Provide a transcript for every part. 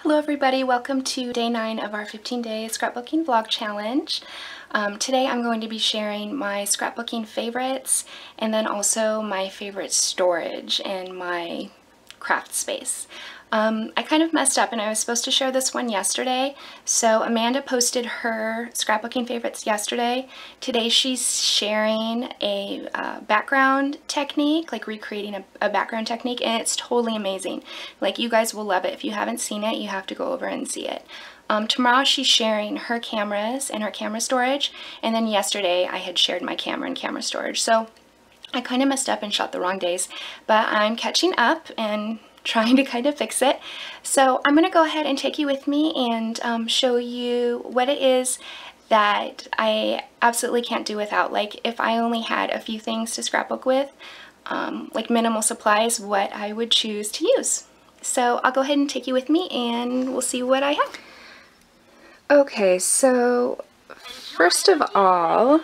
Hello everybody, welcome to day 9 of our 15-day scrapbooking vlog challenge. Today I'm going to be sharing my scrapbooking favorites and then also my favorite storage in my craft space. I kind of messed up and I was supposed to share this one yesterday, so Amanda posted her scrapbooking favorites yesterday. Today she's sharing a background technique, like recreating a background technique, and it's totally amazing. Like, you guys will love it. If you haven't seen it, you have to go over and see it. Tomorrow she's sharing her cameras and her camera storage, and then yesterday I had shared my camera and camera storage. So I kind of messed up and shot the wrong days, but I'm catching up and trying to kind of fix it. So I'm going to go ahead and take you with me and show you what it is that I absolutely can't do without. Like, if I only had a few things to scrapbook with, like minimal supplies, what I would choose to use. So I'll go ahead and take you with me and we'll see what I have. Okay, so first of all,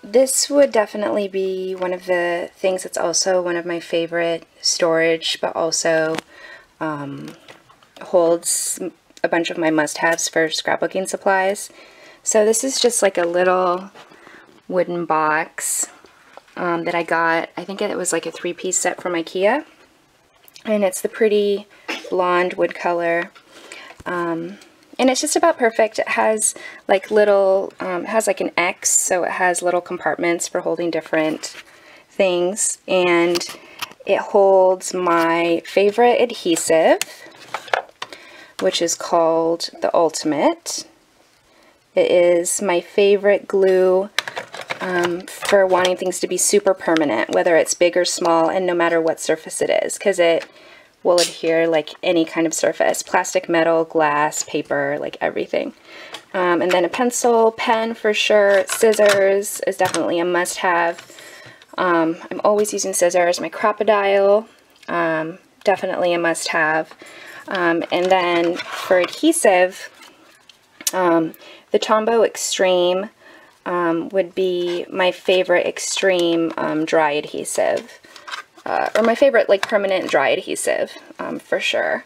this would definitely be one of the things that's also one of my favorite storage, but also holds a bunch of my must-haves for scrapbooking supplies. So this is just like a little wooden box that I got. I think it was like a 3-piece set from IKEA. And it's the pretty blonde wood color. And it's just about perfect. It has like little, it has like an X, so it has little compartments for holding different things. And it holds my favorite adhesive, which is called the Ultimate. It is my favorite glue for wanting things to be super permanent, whether it's big or small, and no matter what surface it is, because it will adhere like any kind of surface: plastic, metal, glass, paper, like everything. And then a pencil, pen for sure. Scissors is definitely a must-have. I'm always using scissors. My Crocodile, definitely a must-have. And then for adhesive, the Tombow Extreme would be my favorite extreme dry adhesive. Or my favorite like permanent dry adhesive, for sure.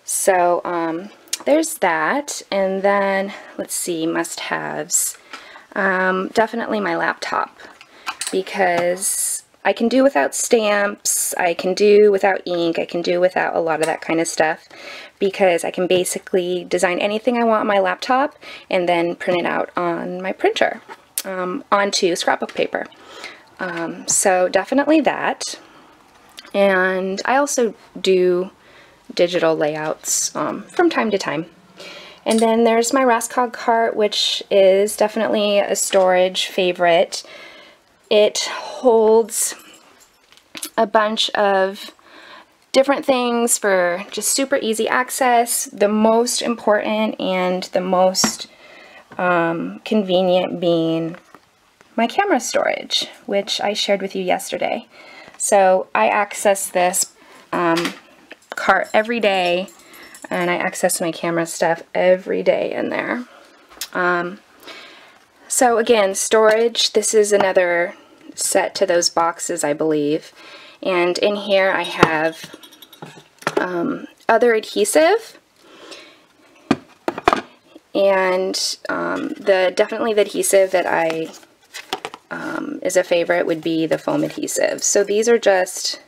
So there's that. And then let's see, must-haves. Definitely my laptop, because I can do without stamps, I can do without ink, I can do without a lot of that kind of stuff, because I can basically design anything I want on my laptop and then print it out on my printer onto scrapbook paper. So definitely that. And I also do digital layouts from time to time. And then there's my Raskog cart, which is definitely a storage favorite. It holds a bunch of different things for just super easy access. The most important and the most convenient being my camera storage, which I shared with you yesterday. So I access this cart every day, and I access my camera stuff every day in there. So again, storage, this is another set to those boxes, I believe. And in here I have other adhesive, and definitely the adhesive that I is a favorite would be the foam adhesive. So these are just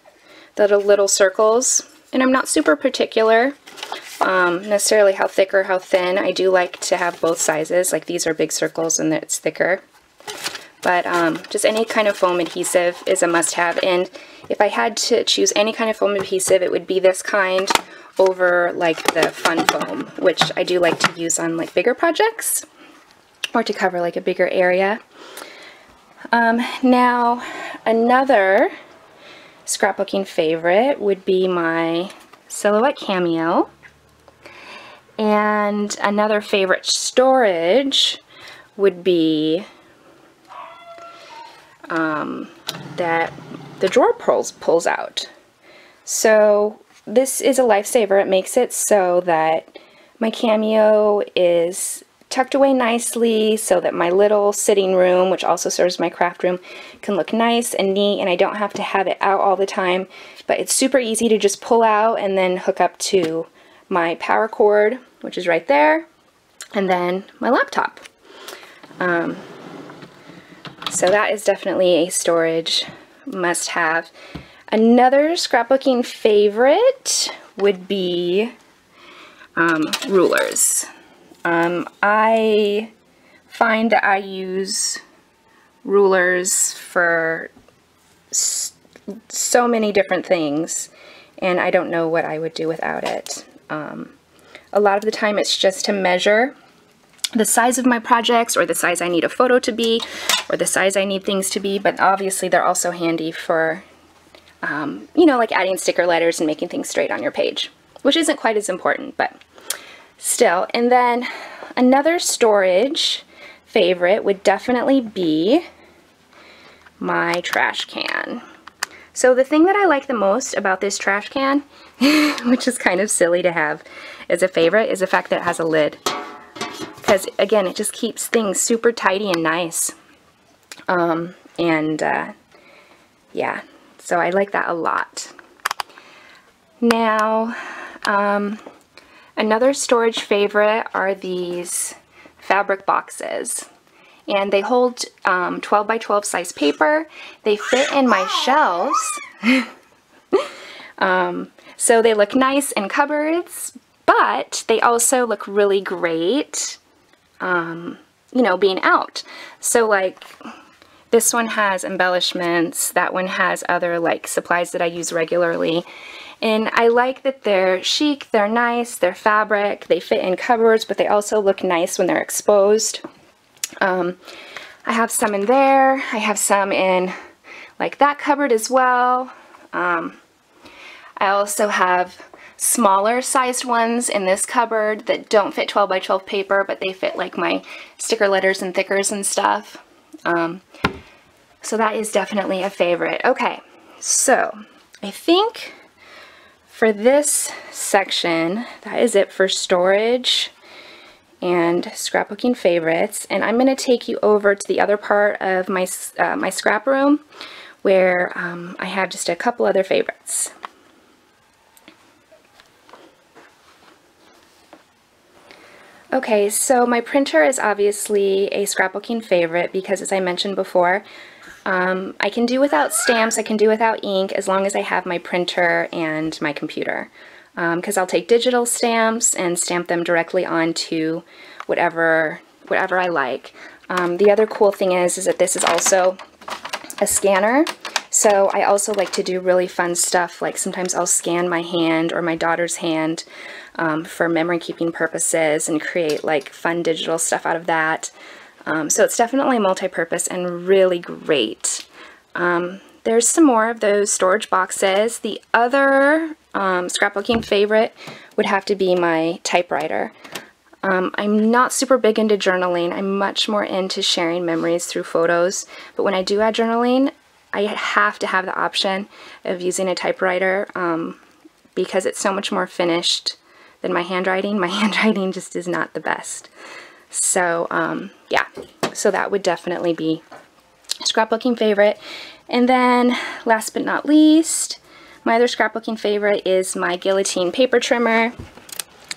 the little circles, and I'm not super particular necessarily how thick or how thin. I do like to have both sizes. Like, these are big circles and it's thicker. But just any kind of foam adhesive is a must-have. And if I had to choose any kind of foam adhesive, it would be this kind over like the fun foam, which I do like to use on like bigger projects or to cover like a bigger area. Now, another scrapbooking favorite would be my Silhouette Cameo. And another favorite storage would be that the drawer pulls out. So this is a lifesaver. It makes it so that my Cameo is tucked away nicely so that my little sitting room, which also serves my craft room, can look nice and neat, and I don't have to have it out all the time. But it's super easy to just pull out and then hook up to my power cord, which is right there, and then my laptop. So that is definitely a storage must-have. Another scrapbooking favorite would be rulers. I find that I use rulers for so many different things, and I don't know what I would do without it. A lot of the time it's just to measure the size of my projects, or the size I need a photo to be, or the size I need things to be, but obviously they're also handy for, you know, like adding sticker letters and making things straight on your page, which isn't quite as important, but still. And then another storage favorite would definitely be my trash can. So the thing that I like the most about this trash can, which is kind of silly to have as a favorite, is the fact that it has a lid. Because again, it just keeps things super tidy and nice. Yeah, so I like that a lot. Now, another storage favorite are these fabric boxes. And they hold 12 by 12 size paper. They fit in my shelves. So they look nice in cupboards, but they also look really great, you know, being out. So like this one has embellishments, that one has other like supplies that I use regularly. And I like that they're chic, they're nice, they're fabric, they fit in cupboards, but they also look nice when they're exposed. I have some in there. I have some in like that cupboard as well. I also have smaller sized ones in this cupboard that don't fit 12 by 12 paper, but they fit like my sticker letters and thickers and stuff. So that is definitely a favorite. Okay, so I think for this section, that is it for storage and scrapbooking favorites, and I'm going to take you over to the other part of my my scrap room where I have just a couple other favorites. Okay, so my printer is obviously a scrapbooking favorite because, as I mentioned before, I can do without stamps, I can do without ink, as long as I have my printer and my computer. Because I'll take digital stamps and stamp them directly onto whatever I like. The other cool thing is that this is also a scanner. So I also like to do really fun stuff, like sometimes I'll scan my hand or my daughter's hand for memory keeping purposes and create like fun digital stuff out of that. So it's definitely multi-purpose and really great. There's some more of those storage boxes. The other scrapbooking favorite would have to be my typewriter. I'm not super big into journaling. I'm much more into sharing memories through photos. But when I do add journaling, I have to have the option of using a typewriter because it's so much more finished than my handwriting. My handwriting just is not the best. So yeah, so that would definitely be a scrapbooking favorite. And then last but not least, my other scrapbooking favorite is my guillotine paper trimmer,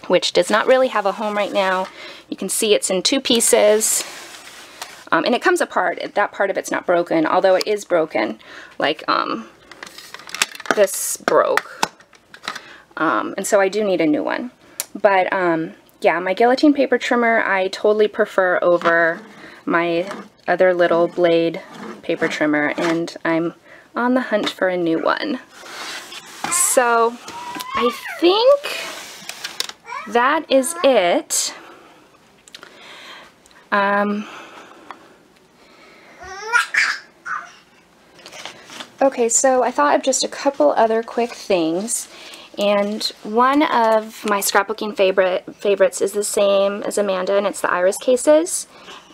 which does not really have a home right now. You can see it's in two pieces, and it comes apart. That part of it's not broken, although it is broken. Like this broke, and so I do need a new one. But yeah, my guillotine paper trimmer I totally prefer over my other little blade paper trimmer, and I'm on the hunt for a new one. So I think that is it. Okay, so I thought of just a couple other quick things, and one of my scrapbooking favorites is the same as Amanda, and it's the iris cases,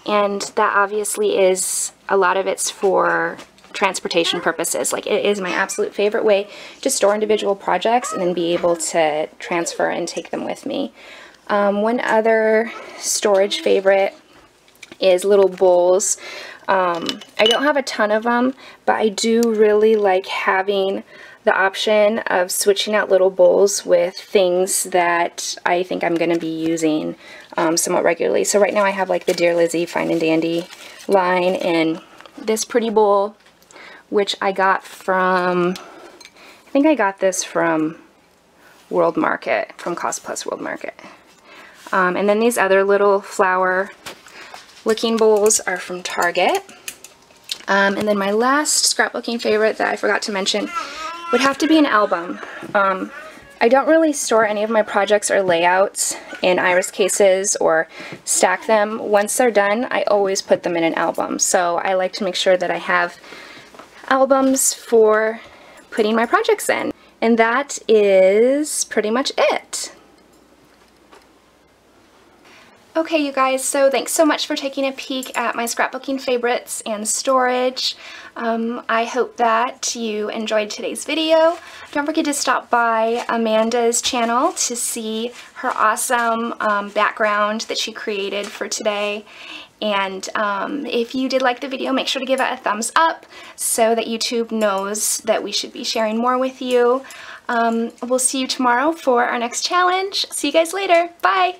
and that obviously is, a lot of it's for transportation purposes. Like, it is my absolute favorite way to store individual projects and then be able to transfer and take them with me. One other storage favorite is little bowls. I don't have a ton of them, but I do really like having the option of switching out little bowls with things that I think I'm going to be using somewhat regularly. So right now I have like the Dear Lizzie Fine and Dandy line and this pretty bowl, which I got from, I think I got this from World Market, from Cost Plus World Market. And then these other little flower looking bowls are from Target. And then my last scrapbooking favorite that I forgot to mention would have to be an album. I don't really store any of my projects or layouts in iris cases or stack them. Once they're done, I always put them in an album. So I like to make sure that I have albums for putting my projects in. And that is pretty much it. Okay, you guys, so thanks so much for taking a peek at my scrapbooking favorites and storage. I hope that you enjoyed today's video. Don't forget to stop by Amanda's channel to see her awesome background that she created for today. And if you did like the video, make sure to give it a thumbs up so that YouTube knows that we should be sharing more with you. We'll see you tomorrow for our next challenge. See you guys later. Bye!